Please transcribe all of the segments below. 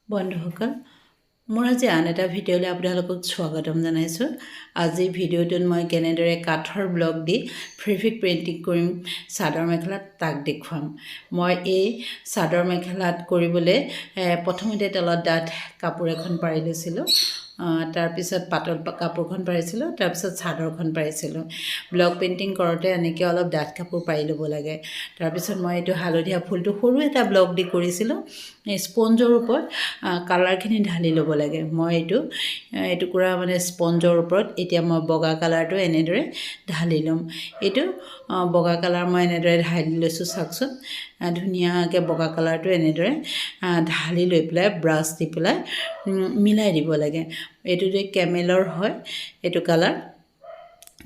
বন্ধুসকল মোৰ আজি আন এটা ভিডিঅ'লৈ আপোনালোকক স্বাগতম জনাইছোঁ। আজি ভিডিঅ'টোত মই কেনেদৰে কাঠৰ ব্লক দি ফেব্ৰিক পেইণ্টিং কৰিম চাদৰ মেখেলাত তাক দেখুৱাম। মই এই চাদৰ মেখেলাত কৰিবলৈ প্ৰথমতে তলত ডাঠ কাপোৰ এখন পাৰি লৈছিলোঁ, তাৰপিছত পাতল কাপোৰখন পাৰিছিলোঁ, তাৰপিছত চাদৰখন পাৰিছিলোঁ। ব্লক পেইণ্টিং কৰোঁতে এনেকৈ অলপ ডাঠ কাপোৰ পাৰি ল'ব লাগে। তাৰপিছত মই এইটো হালধীয়া ফুলটো সৰু এটা ব্লক দি কৰিছিলোঁ। স্পঞ্জৰ ওপৰত কালাৰখিনি ঢালি ল'ব লাগে। মই এটুকুৰা মানে স্পঞ্জৰ ওপৰত এতিয়া মই বগা কালাৰটো এনেদৰে ঢালি ল'ম। এইটো বগা কালাৰ মই এনেদৰে ঢালি লৈছোঁ, চাওকচোন ধুনীয়াকৈ বগা কালাৰটো এনেদৰে ঢালি লৈ পেলাই ব্ৰাছ দি পেলাই মিলাই দিব লাগে। এইটো যে কেমেলৰ হয় এইটো কালাৰ।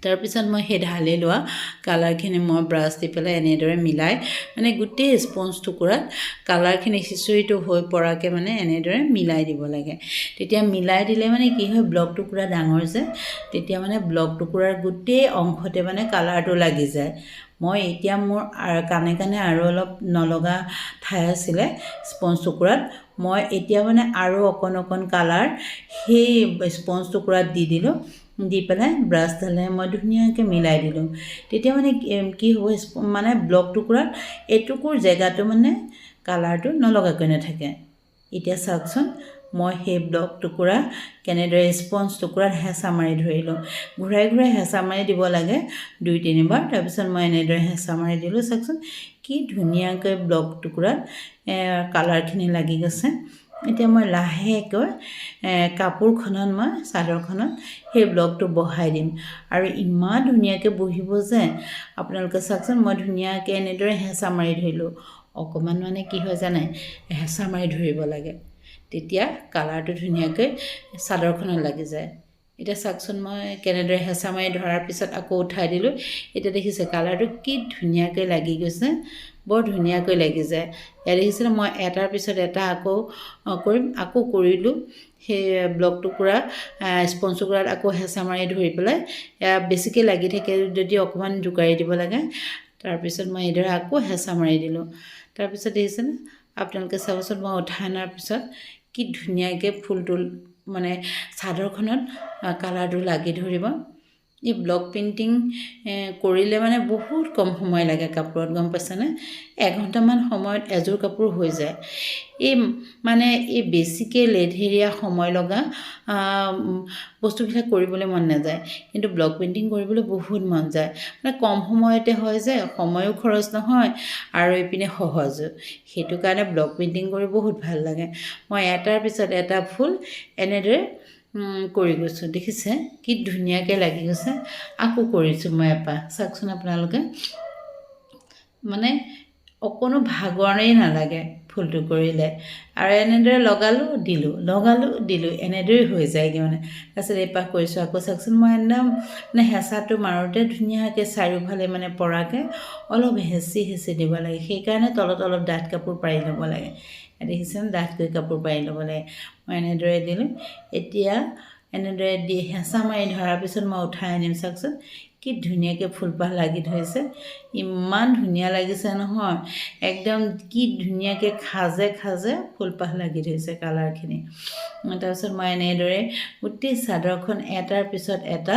তাৰপিছত মই সেই ঢালি লোৱা কালাৰখিনি মই ব্ৰাছ দি পেলাই এনেদৰে মিলাই মানে গোটেই স্পঞ্জ টুকুৰাত কালাৰখিনি সিঁচৰিত হৈ পৰাকৈ মানে এনেদৰে মিলাই দিব লাগে। তেতিয়া মিলাই দিলে মানে কি হয়, ব্লক টুকুৰা ডাঙৰ যে, তেতিয়া মানে ব্লক টুকুৰাৰ গোটেই অংশতে মানে কালাৰটো লাগি যায়। মই এতিয়া মোৰ কাণে কাণে আৰু অলপ নলগা ঠাই আছিলে স্পঞ্জ টুকুৰাত, মই এতিয়া মানে আৰু অকণ কালাৰ সেই স্পঞ্জ টুকুৰাত দি দিলোঁ। দি পেলাই ব্ৰাছডালে মই ধুনীয়াকৈ মিলাই দিলোঁ। তেতিয়া মানে কি হ'ব, মানে ব্লক টুকুৰাত এটুকুৰ জেগাটো মানে কালাৰটো নলগাকৈ নাথাকে। এতিয়া চাওকচোন মই সেই ব্লক টুকুৰা কেনেদৰে স্পঞ্জ টুকুৰাত হেঁচা মাৰি ধৰিলোঁ। ঘূৰাই ঘূৰাই হেঁচা মাৰি দিব লাগে 2-3 বাৰ। তাৰপিছত মই এনেদৰে হেঁচা মাৰি দিলোঁ। চাওকচোন কি ধুনীয়াকৈ ব্লক টুকুৰাত কালাৰখিনি লাগি গৈছে। এতিয়া মই লাহেকৈ কাপোৰখনত মই চাদৰখনত সেই ব্লকটো বহাই দিম আৰু ইমান ধুনীয়াকৈ বহিব যে আপোনালোকে চাওকচোন। মই ধুনীয়াকৈ এনেদৰে হেঁচা মাৰি ধৰিলোঁ। অকণমান মানে কি হয় জানে, হেঁচা মাৰি ধৰিব লাগে, তেতিয়া কালাৰটো ধুনীয়াকৈ চাদৰখনত লাগি যায়। এতিয়া চাওকচোন মই কেনেদৰে হেঁচা মাৰি ধৰাৰ পিছত আকৌ উঠাই দিলোঁ। এতিয়া দেখিছে কালাৰটো কি ধুনীয়াকৈ লাগি গৈছে, বৰ ধুনীয়াকৈ লাগি যায়। ইয়াত দেখিছিলে মই এটাৰ পিছত এটা আকৌ কৰিম, আকৌ কৰিলোঁ। সেই ব্লক টুকুৰা স্পঞ্জ টুকুৰাত আকৌ হেঁচা মাৰি ধৰি পেলাই বেছিকৈ লাগি থাকে যদি অকণমান জোকাৰি দিব লাগে। তাৰপিছত মই এইদৰে আকৌ হেঁচা মাৰি দিলোঁ। তাৰপিছত দেখিছেনে আপোনালোকে চাবচোন, মই উঠাই অনাৰ পিছত কি ধুনীয়াকৈ ফুলটো মানে চাদৰখনত কালাৰটো লাগি ধৰিব। এই ব্লক পেইণ্টিং কৰিলে মানে বহুত কম সময় লাগে কাপোৰত, গম পাইছেনে? 1 ঘণ্টামান সময়ত এযোৰ কাপোৰ হৈ যায়। এই বেছিকৈ লেধেৰীয়া সময় লগা বস্তুবিলাক কৰিবলৈ মন নাযায়, কিন্তু ব্লক পেইণ্টিং কৰিবলৈ বহুত মন যায়। মানে কম সময়তে হয় যে, সময়ো খৰচ নহয় আৰু এইপিনে সহজো। সেইটো কাৰণে ব্লক পেইণ্টিং কৰি বহুত ভাল লাগে। মই এটাৰ পিছত এটা ফুল এনেদৰে কৰি গৈছোঁ। দেখিছে কি ধুনীয়াকৈ লাগি গৈছে। আকৌ কৰিছোঁ মই এপাহ, চাওকচোন আপোনালোকে। মানে অকণো ভাগৰেই নালাগে ফুলটো কৰিলে। আৰু এনেদৰে লগালোঁ দিলোঁ এনেদৰেই হৈ যায়গৈ মানে। তাৰপিছত এপাহ কৰিছোঁ, আকৌ চাওকচোন মই একদম মানে হেঁচাটো মাৰোঁতে ধুনীয়াকৈ চাৰিওফালে মানে পৰাকৈ অলপ হেঁচি দিব লাগে। সেইকাৰণে তলত অলপ ডাঠ কাপোৰ পাৰি ল'ব লাগে। দেখিছেনে, ডাঠকৈ কাপোৰ পাৰি ল'ব লাগে। মই এনেদৰে দিলোঁ। এতিয়া এনেদৰে দি হেঁচা মাৰি ধৰাৰ পিছত মই উঠাই আনিম। চাওকচোন কি ধুনীয়াকৈ ফুলপাহ লাগি ধৰিছে, ইমান ধুনীয়া লাগিছে নহয়। একদম কি ধুনীয়াকৈ খাজে ফুলপাহ লাগি ধৰিছে কালাৰখিনি। তাৰপিছত মই এনেদৰে গোটেই চাদৰখন এটাৰ পিছত এটা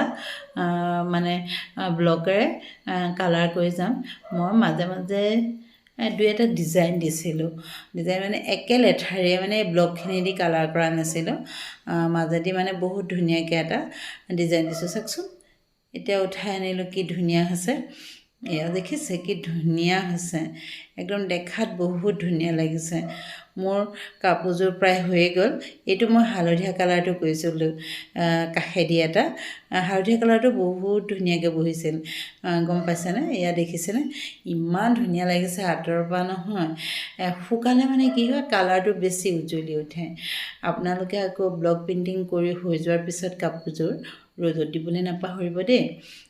মানে ব্লকেৰে কালাৰ কৰি যাম। মই মাজে 2-এটা ডিজাইন দিছিলোঁ। ডিজাইন মানে একে লেঠাৰে মানে ব্লকখিনি দি কালাৰ কৰা নাছিলোঁ। মাজেদি মানে বহুত ধুনীয়াকৈ এটা ডিজাইন দিছোঁ। চাওকচোন এতিয়া উঠাই আনিলোঁ, কি ধুনীয়া হৈছে। এয়া দেখিছে কি ধুনীয়া হৈছে, একদম দেখাত বহুত ধুনীয়া লাগিছে। মোৰ কাপোৰযোৰ প্ৰায় হৈয়ে গ'ল। এইটো মই হালধীয়া কালাৰটো কৰিছিলোঁ কাষেদি এটা। হালধীয়া কালাৰটো বহুত ধুনীয়াকৈ বহিছিল, গম পাইছেনে? এয়া দেখিছেনে ইমান ধুনীয়া লাগিছে আঁতৰৰ পৰা নহয়। শুকালে মানে কি হয়, কালাৰটো বেছি উজ্জ্বলি উঠে। আপোনালোকে আকৌ ব্লক পেইণ্টিং কৰি হৈ যোৱাৰ পিছত কাপোৰযোৰ ৰ'দত দিবলৈ নাপাহৰিব দেই।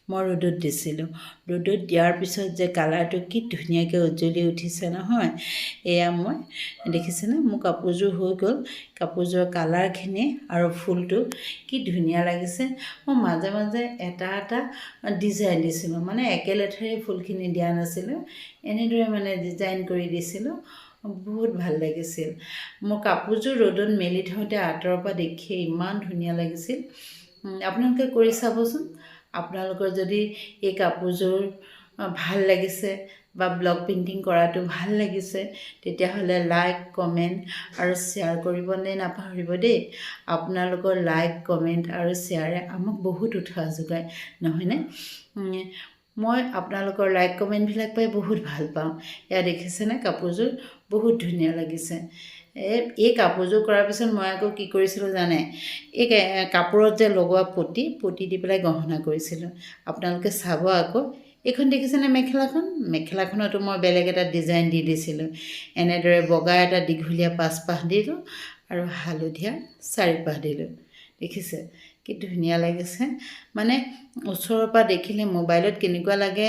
মই ৰ'দত দিছিলোঁ। ৰ'দত দিয়াৰ পিছত যে কালাৰটো কি ধুনীয়াকৈ উজ্জ্বলি উঠিছে নহয়। এয়া মই দেখিছেনে, মোৰ কাপোৰযোৰ হৈ গ'ল। কাপোৰযোৰৰ কালাৰখিনি আৰু ফুলটো কি ধুনীয়া লাগিছে। মই মাজে এটা ডিজাইন দিছিলোঁ, মানে একে লেঠাৰে ফুলখিনি দিয়া নাছিলোঁ। এনেদৰে মানে ডিজাইন কৰি দিছিলোঁ। বহুত ভাল লাগিছিল। মোৰ কাপোৰযোৰ ৰ'দত মেলি থওঁতে আঁতৰৰ পৰা দেখিয়ে ইমান ধুনীয়া লাগিছিল। আপোনালোকে কৰি চাবচোন। আপোনালোকৰ যদি এই কাপোৰযোৰ ভাল লাগিছে বা ব্লগ পেইণ্টিং কৰাটো ভাল লাগিছে, তেতিয়াহ'লে লাইক, কমেণ্ট আৰু শ্বেয়াৰ কৰিবলৈ নাপাহৰিব দেই। আপোনালোকৰ লাইক, কমেণ্ট আৰু শ্বেয়াৰে আমাক বহুত উৎসাহ যোগায়, নহয়নে? মই আপোনালোকৰ লাইক কমেণ্টবিলাক পাই বহুত ভাল পাওঁ। এয়া দেখিছেনে কাপোৰযোৰ বহুত ধুনীয়া লাগিছে। এই কাপোৰযোৰ কৰাৰ পিছত মই আকৌ কি কৰিছিলোঁ জানে? এই কাপোৰত যে লগোৱা পটি দি পেলাই গহনা কৰিছিলোঁ। আপোনালোকে চাব আকৌ। এইখন দেখিছেনে মেখেলাখনতো মই বেলেগ এটা ডিজাইন দি দিছিলোঁ। এনেদৰে বগা এটা দীঘলীয়া পাঁচপাহ দিলোঁ আৰু হালধীয়া চাৰিপাহ দিলোঁ। দেখিছে কি ধুনীয়া লাগিছে। মানে ওচৰৰ পৰা দেখিলে মোবাইলত কেনেকুৱা লাগে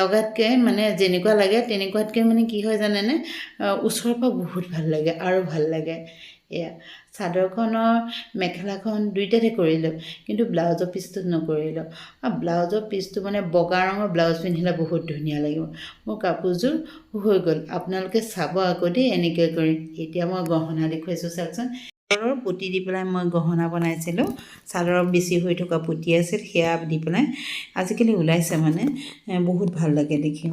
লগাতকৈ মানে যেনেকুৱা লাগে তেনেকুৱাতকৈ মানে কি হয় জানেনে, ওচৰৰ পৰা বহুত ভাল লাগে আৰু ভাল লাগে। এয়া চাদৰখনৰ মেখেলাখন দুইটাতে কৰিলোঁ, কিন্তু ব্লাউজৰ পিচটোত নকৰিলোঁ। আৰু ব্লাউজৰ পিচটো মানে বগা ৰঙৰ ব্লাউজ পিন্ধিলে বহুত ধুনীয়া লাগিব। মোৰ কাপোৰযোৰ হৈ গ'ল। আপোনালোকে চাব আকৌ দেই এনেকৈ কৰি। এতিয়া মই গহনা দেখুৱাইছোঁ চাওকচোন। চাদৰৰ পুতি দি পেলাই মই গহনা বনাইছিলোঁ। চাদৰৰ বেছি হৈ থকা পুতি আছিল, সেয়া দি পেলাই আজিকালি ওলাইছে মানে বহুত ভাল লাগে দেখি।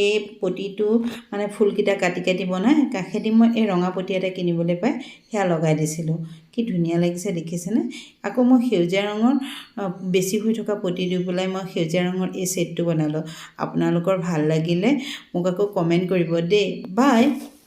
এই পতিটো মানে ফুলকেইটা কাটি কাটি বনাই কাষেদি মই এই ৰঙা পতি এটা কিনিবলৈ পাই সেয়া লগাই দিছিলোঁ। কি ধুনীয়া লাগিছে দেখিছেনে? আকৌ মই সেউজীয়া ৰঙৰ বেছি হৈ থকা পতি দি পেলাই মই সেউজীয়া ৰঙৰ এই ছেটটো বনালোঁ। আপোনালোকৰ ভাল লাগিলে মোক আকৌ কমেণ্ট কৰিব দেই। বাই।